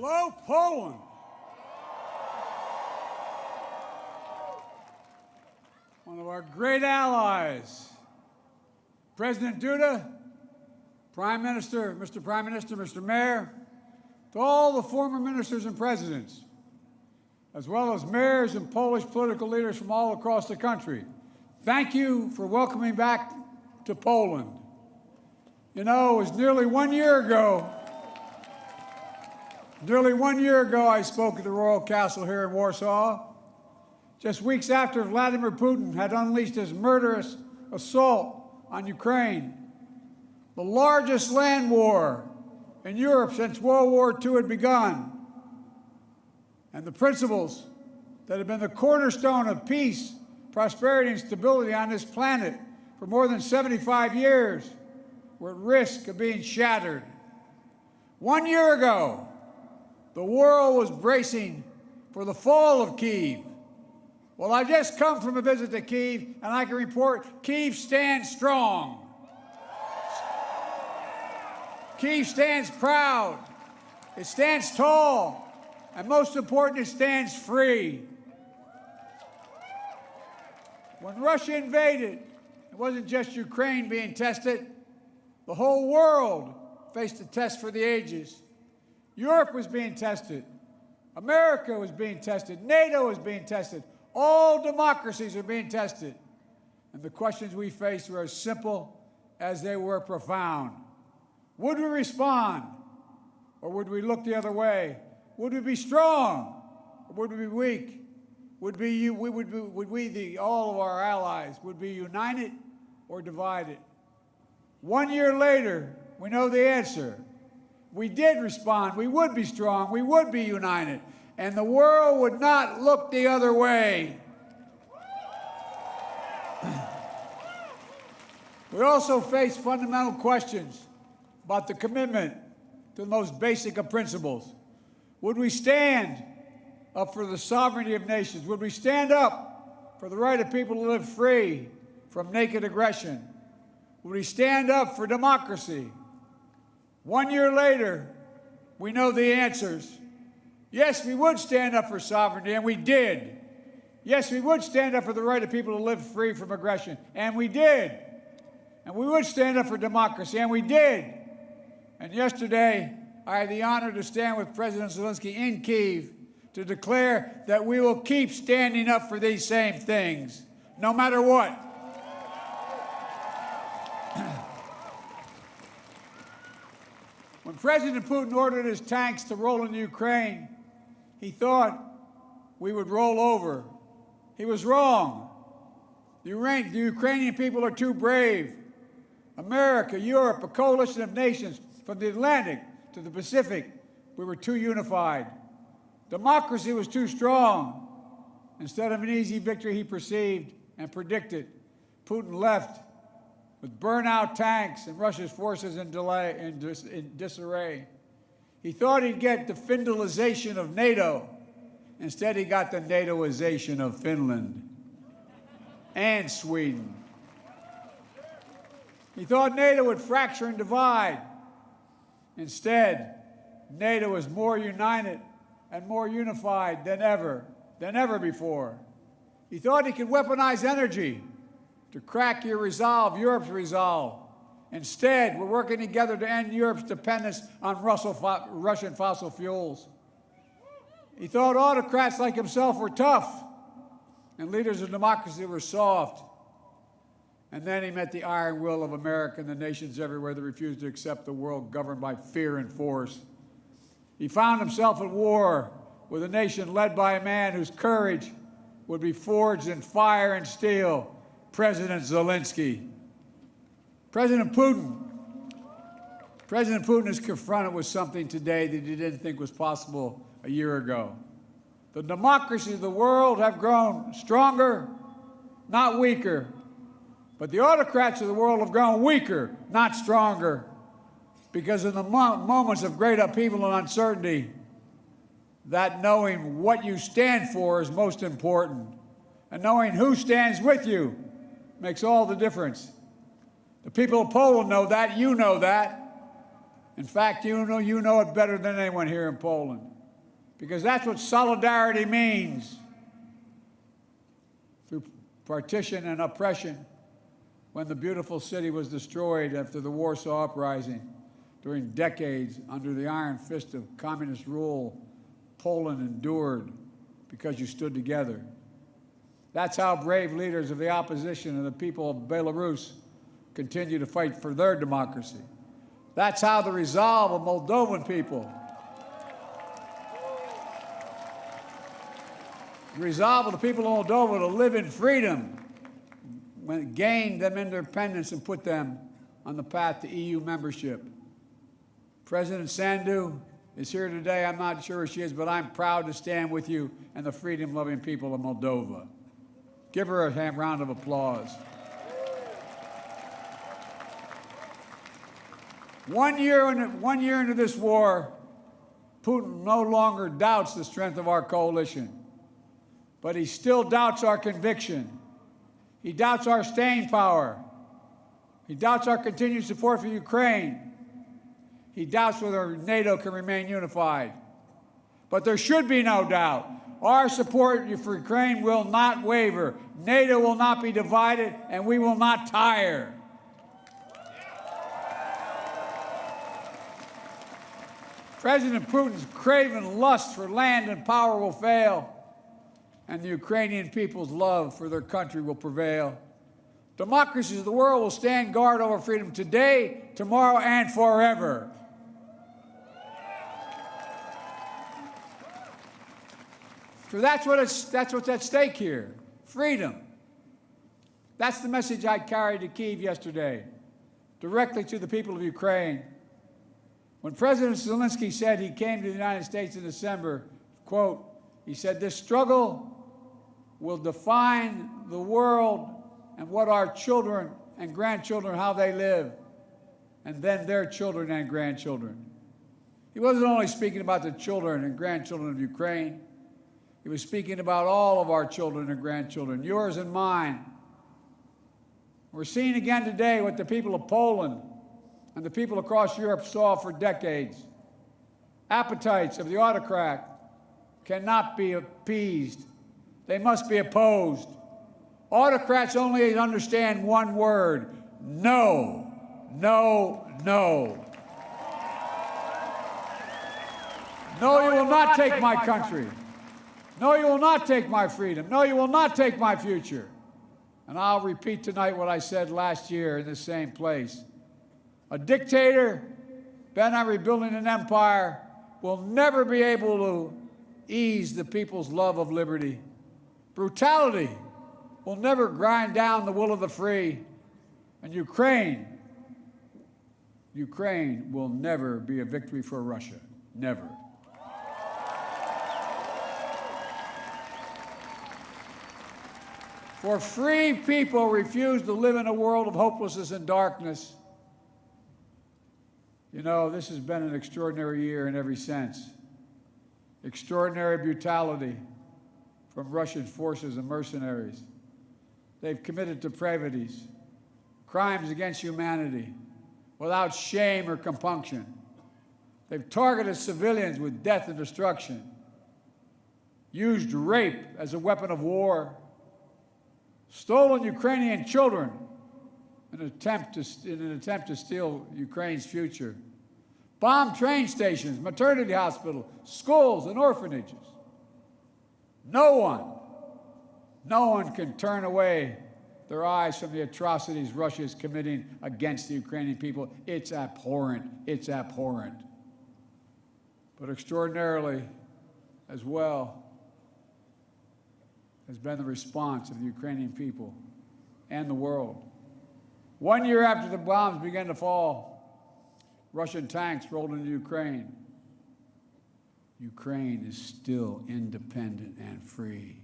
Hello, Poland. One of our great allies. President Duda, Prime Minister, Mr. Mayor, to all the former ministers and presidents, as well as mayors and Polish political leaders from all across the country, thank you for welcoming back to Poland. You know, it was nearly 1 year ago I spoke at the Royal Castle here in Warsaw, just weeks after Vladimir Putin had unleashed his murderous assault on Ukraine, the largest land war in Europe since World War II had begun. And the principles that have been the cornerstone of peace, prosperity, and stability on this planet for more than 75 years were at risk of being shattered. 1 year ago, the world was bracing for the fall of Kyiv. Well, I just come from a visit to Kyiv, and I can report Kyiv stands strong. Kyiv stands proud. It stands tall. And most important, it stands free. When Russia invaded, it wasn't just Ukraine being tested. The whole world faced a test for the ages. Europe was being tested. America was being tested. NATO was being tested. All democracies are being tested. And the questions we faced were as simple as they were profound. Would we respond, or would we look the other way? Would we be strong, or would we be weak? All of our allies, would be united or divided? 1 year later, we know the answer. We did respond. We would be strong. We would be united. And the world would not look the other way. We also face fundamental questions about the commitment to the most basic of principles. Would we stand up for the sovereignty of nations? Would we stand up for the right of people to live free from naked aggression? Would we stand up for democracy? 1 year later, we know the answers. Yes, we would stand up for sovereignty, and we did. Yes, we would stand up for the right of people to live free from aggression, and we did. And we would stand up for democracy, and we did. And yesterday, I had the honor to stand with President Zelensky in Kyiv to declare that we will keep standing up for these same things, no matter what. When President Putin ordered his tanks to roll into Ukraine, he thought we would roll over. He was wrong. The Ukrainian people are too brave. America, Europe, a coalition of nations from the Atlantic to the Pacific, we were too unified. Democracy was too strong. Instead of an easy victory he perceived and predicted, Putin left with burnout tanks and Russia's forces in disarray. He thought he'd get the Finlandization of NATO. Instead, he got the NATOization of Finland and Sweden. He thought NATO would fracture and divide. Instead, NATO is more united and more unified than ever before. He thought he could weaponize energy to crack your resolve, Europe's resolve. Instead, we're working together to end Europe's dependence on Russian fossil fuels. He thought autocrats like himself were tough and leaders of democracy were soft. And then he met the iron will of America and the nations everywhere that refused to accept the world governed by fear and force. He found himself at war with a nation led by a man whose courage would be forged in fire and steel, President Zelensky. President Putin is confronted with something today that he didn't think was possible a year ago. The democracies of the world have grown stronger, not weaker. But the autocrats of the world have grown weaker, not stronger. Because in the moments of great upheaval and uncertainty, that knowing what you stand for is most important. And knowing who stands with you makes all the difference. The people of Poland know that, you know that. In fact, you know it better than anyone here in Poland, because that's what solidarity means. Through partition and oppression, when the beautiful city was destroyed after the Warsaw Uprising, during decades under the iron fist of communist rule, Poland endured because you stood together. That's how brave leaders of the opposition and the people of Belarus continue to fight for their democracy. That's how the resolve of Moldovan people, the resolve of the people of Moldova to live in freedom, gained them independence and put them on the path to EU membership. President Sandu is here today. I'm not sure where she is, but I'm proud to stand with you and the freedom-loving people of Moldova. Give her a round of applause. 1 year into this war, Putin no longer doubts the strength of our coalition, but he still doubts our conviction. He doubts our staying power. He doubts our continued support for Ukraine. He doubts whether NATO can remain unified. But there should be no doubt. Our support for Ukraine will not waver. NATO will not be divided, and we will not tire. President Putin's craven lust for land and power will fail, and the Ukrainian people's love for their country will prevail. Democracies of the world will stand guard over freedom today, tomorrow, and forever. So that's what's at stake here, freedom. That's the message I carried to Kyiv yesterday, directly to the people of Ukraine. When President Zelensky said he came to the United States in December, quote, he said, "This struggle will define the world and what our children and grandchildren, how they live, and then their children and grandchildren." He wasn't only speaking about the children and grandchildren of Ukraine. He was speaking about all of our children and grandchildren, yours and mine. We're seeing again today what the people of Poland and the people across Europe saw for decades. Appetites of the autocrat cannot be appeased. They must be opposed. Autocrats only understand one word: no, no, no. No, you will not take my country. No, you will not take my freedom. No, you will not take my future. And I'll repeat tonight what I said last year in the same place. A dictator bent on rebuilding an empire will never be able to ease the people's love of liberty. Brutality will never grind down the will of the free. And Ukraine will never be a victory for Russia. Never. For free people refuse to live in a world of hopelessness and darkness. You know, this has been an extraordinary year in every sense. Extraordinary brutality from Russian forces and mercenaries. They've committed depravities, crimes against humanity, without shame or compunction. They've targeted civilians with death and destruction, used rape as a weapon of war, stolen Ukrainian children in an attempt to steal Ukraine's future, bombed train stations, maternity hospitals, schools, and orphanages. No one can turn away their eyes from the atrocities Russia is committing against the Ukrainian people. It's abhorrent. It's abhorrent. But extraordinarily, as well, has been the response of the Ukrainian people and the world. 1 year after the bombs began to fall, Russian tanks rolled into Ukraine. Ukraine is still independent and free.